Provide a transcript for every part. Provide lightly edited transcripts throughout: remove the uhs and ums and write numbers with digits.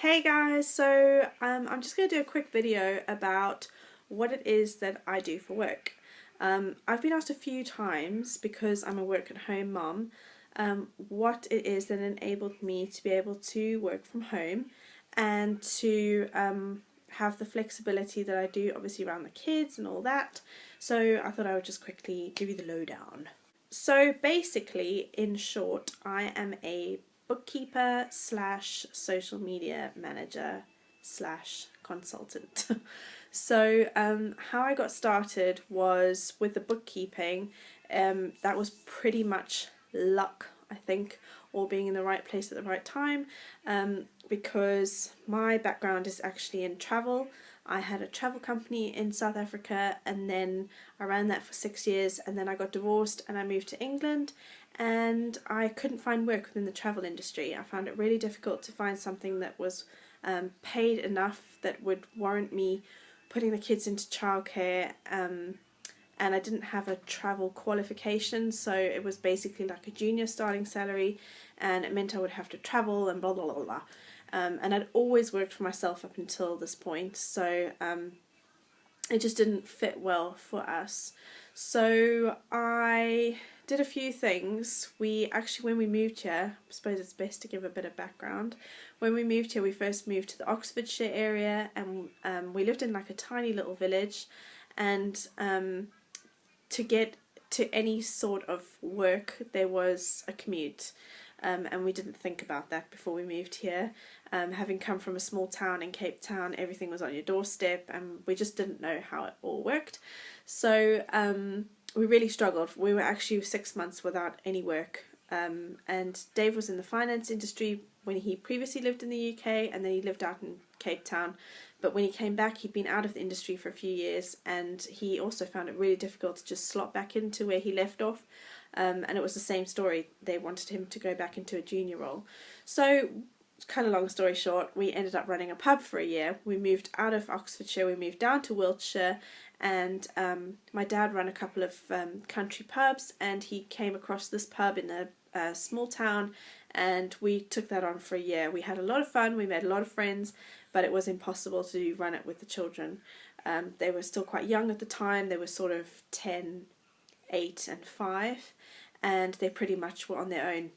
Hey guys, so I'm just going to do a quick video about what it is that I do for work. I've been asked a few times, because I'm a work at home mom, what it is that enabled me to be able to work from home and to have the flexibility that I do, obviously around the kids and all that. So I thought I would just quickly give you the lowdown. So basically, in short, I am a bookkeeper slash social media manager slash consultant. So how I got started was with the bookkeeping. That was pretty much luck, I think, or being in the right place at the right time, because my background is actually in travel. I had a travel company in South Africa, and then I ran that for 6 years, and then I got divorced and I moved to England, and I couldn't find work within the travel industry. I found it really difficult to find something that was paid enough that would warrant me putting the kids into childcare, and I didn't have a travel qualification, so it was basically like a junior starting salary, and it meant I would have to travel and blah blah blah blah. And I'd always worked for myself up until this point, so it just didn't fit well for us. So I did a few things. When we moved here, I suppose it's best to give a bit of background. When we moved here, we first moved to the Oxfordshire area, and we lived in like a tiny little village, and to get to any sort of work there was a commute. And we didn't think about that before we moved here. Having come from a small town in Cape Town, everything was on your doorstep, and we just didn't know how it all worked. So we really struggled. We were actually 6 months without any work. And Dave was in the finance industry when he previously lived in the UK, and then he lived out in Cape Town. But when he came back, he'd been out of the industry for a few years, and he also found it really difficult to just slot back into where he left off. And it was the same story. They wanted him to go back into a junior role. So, kind of long story short, we ended up running a pub for a year. We moved out of Oxfordshire, we moved down to Wiltshire, and my dad ran a couple of country pubs, and he came across this pub in a small town, and we took that on for a year. We had a lot of fun, we made a lot of friends, but it was impossible to run it with the children. They were still quite young at the time. They were sort of 10, 8 and 5, and they pretty much were on their own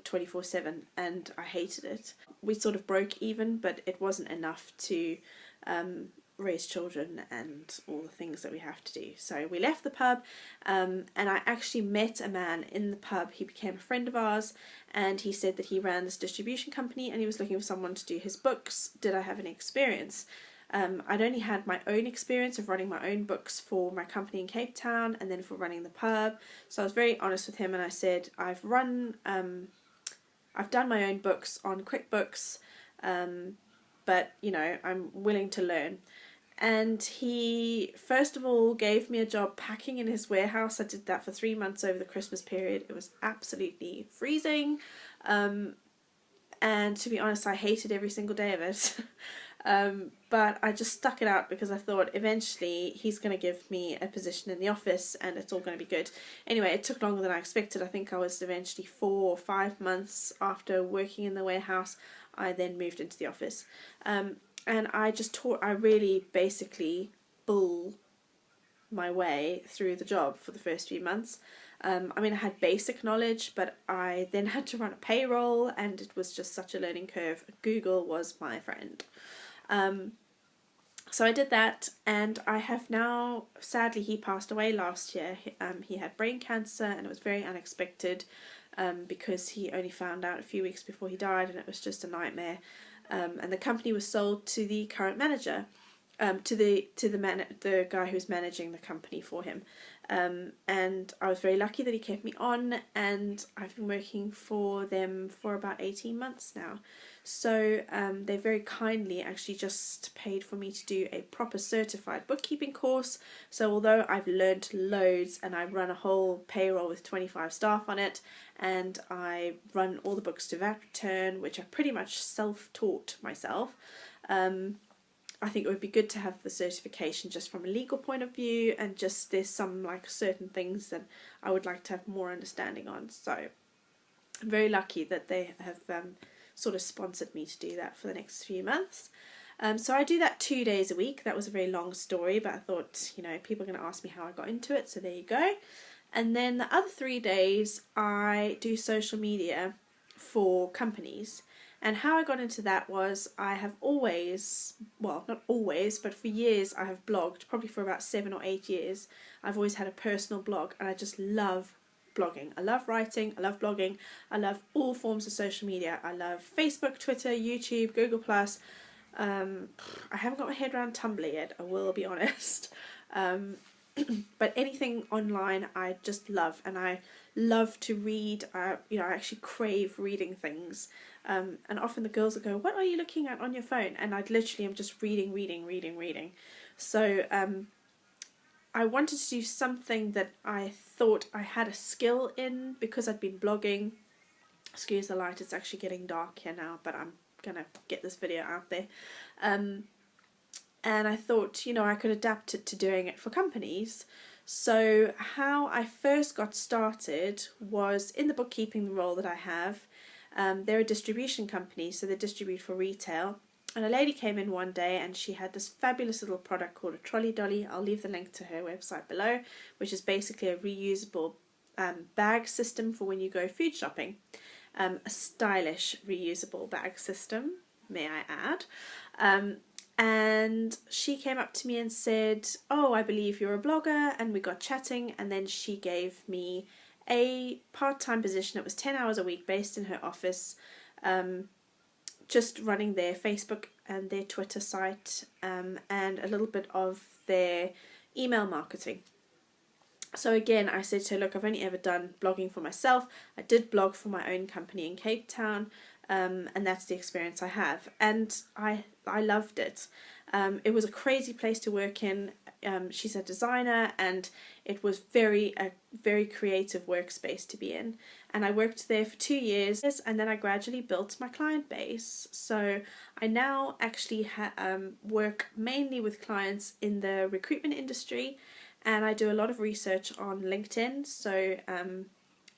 24/7, and I hated it. We sort of broke even, but it wasn't enough to raise children and all the things that we have to do. So we left the pub, and I actually met a man in the pub. He became a friend of ours, and he said that he ran this distribution company and he was looking for someone to do his books. Did I have any experience? I'd only had my own experience of running my own books for my company in Cape Town, and then for running the pub. So I was very honest with him, and I said, I've done my own books on QuickBooks, but you know, I'm willing to learn. And he first of all gave me a job packing in his warehouse. I did that for 3 months over the Christmas period. It was absolutely freezing, and to be honest, I hated every single day of it. But I just stuck it out because I thought eventually he's going to give me a position in the office and it's all going to be good. Anyway, it took longer than I expected. I think I was eventually 4 or 5 months after working in the warehouse. I then moved into the office. And I really basically bull my way through the job for the first few months. I mean, I had basic knowledge, but I then had to run a payroll, and it was just such a learning curve. Google was my friend. So I did that, and I have now, sadly, he passed away last year. He had brain cancer, and it was very unexpected, because he only found out a few weeks before he died, and it was just a nightmare. And the company was sold to the current manager, to the guy who was managing the company for him. And I was very lucky that he kept me on, and I've been working for them for about 18 months now. So they very kindly actually just paid for me to do a proper certified bookkeeping course. So although I've learned loads, and I run a whole payroll with 25 staff on it, and I run all the books to VAT return, which I pretty much self-taught myself, I think it would be good to have the certification just from a legal point of view, and just there's some like certain things that I would like to have more understanding on. So I'm very lucky that they have sort of sponsored me to do that for the next few months. So I do that 2 days a week. That was a very long story, but I thought, you know, people are going to ask me how I got into it, so there you go. And then the other 3 days I do social media for companies. And how I got into that was I have always, well, not always, but for years I have blogged, probably for about 7 or 8 years. I've always had a personal blog, and I just love blogging. I love writing, I love blogging, I love all forms of social media. I love Facebook, Twitter, YouTube, Google+. I haven't got my head around Tumblr yet, I will be honest. But anything online I just love, and I love to read. You know, I actually crave reading things. And often the girls will go, "What are you looking at on your phone?" And I literally am just reading. So I wanted to do something that I thought I had a skill in, because I'd been blogging. Excuse the light, it's actually getting dark here now, but I'm gonna get this video out there. And I thought, you know, I could adapt it to doing it for companies. So how I first got started was in the bookkeeping role that I have. They're a distribution company, so they distribute for retail. And a lady came in one day and she had this fabulous little product called a trolley dolly. I'll leave the link to her website below, which is basically a reusable bag system for when you go food shopping. A stylish reusable bag system, may I add. And she came up to me and said, "Oh, I believe you're a blogger," and we got chatting, and then she gave me a part-time position. It was 10 hours a week based in her office, just running their Facebook and their Twitter site, and a little bit of their email marketing. So again, I said to her, "Look, I've only ever done blogging for myself. I did blog for my own company in Cape Town, and that's the experience I have." And I loved it. It was a crazy place to work in. She's a designer, and it was a very creative workspace to be in. And I worked there for 2 years, and then I gradually built my client base. So I now actually work mainly with clients in the recruitment industry, and I do a lot of research on LinkedIn. So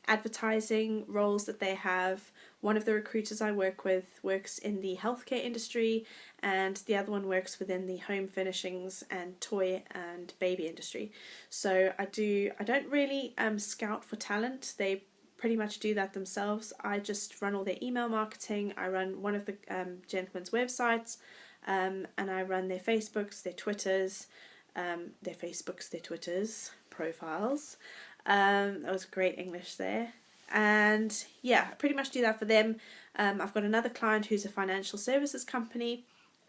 advertising roles that they have. One of the recruiters I work with works in the healthcare industry, and the other one works within the home furnishings and toy and baby industry. So I don't really scout for talent. They pretty much do that themselves. I just run all their email marketing. I run one of the gentlemen's websites, and I run their Facebooks, their Twitters, profiles. That was great English there. And yeah, I pretty much do that for them. I've got another client who's a financial services company,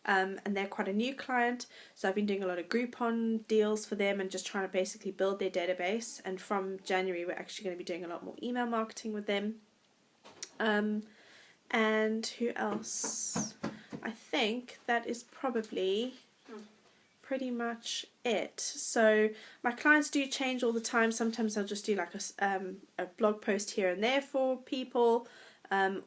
and they're quite a new client, so I've been doing a lot of Groupon deals for them and just trying to basically build their database. And from January we're actually going to be doing a lot more email marketing with them. And who else? I think that is probably pretty much it. So my clients do change all the time. Sometimes I'll just do like a blog post here and there for people,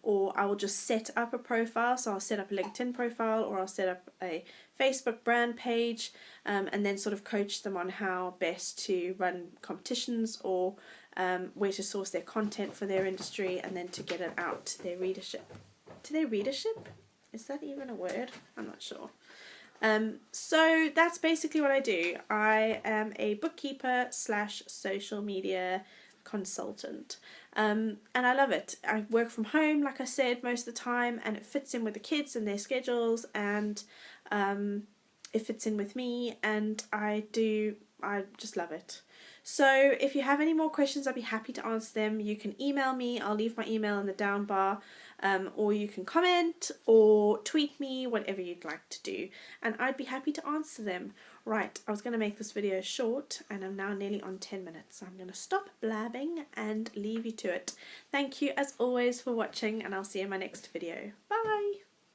or I will just set up a profile. So I'll set up a LinkedIn profile, or I'll set up a Facebook brand page, and then sort of coach them on how best to run competitions, or where to source their content for their industry, and then to get it out to their readership. To their readership? Is that even a word? I'm not sure. So that's basically what I do. I am a bookkeeper / social media consultant, and I love it. I work from home, like I said, most of the time, and it fits in with the kids and their schedules, and it fits in with me, and I just love it. So if you have any more questions, I'd be happy to answer them. You can email me. I'll leave my email in the down bar, or you can comment or tweet me, whatever you'd like to do, and I'd be happy to answer them. Right, I was going to make this video short, and I'm now nearly on 10 minutes, so I'm going to stop blabbing and leave you to it. Thank you as always for watching, and I'll see you in my next video. Bye!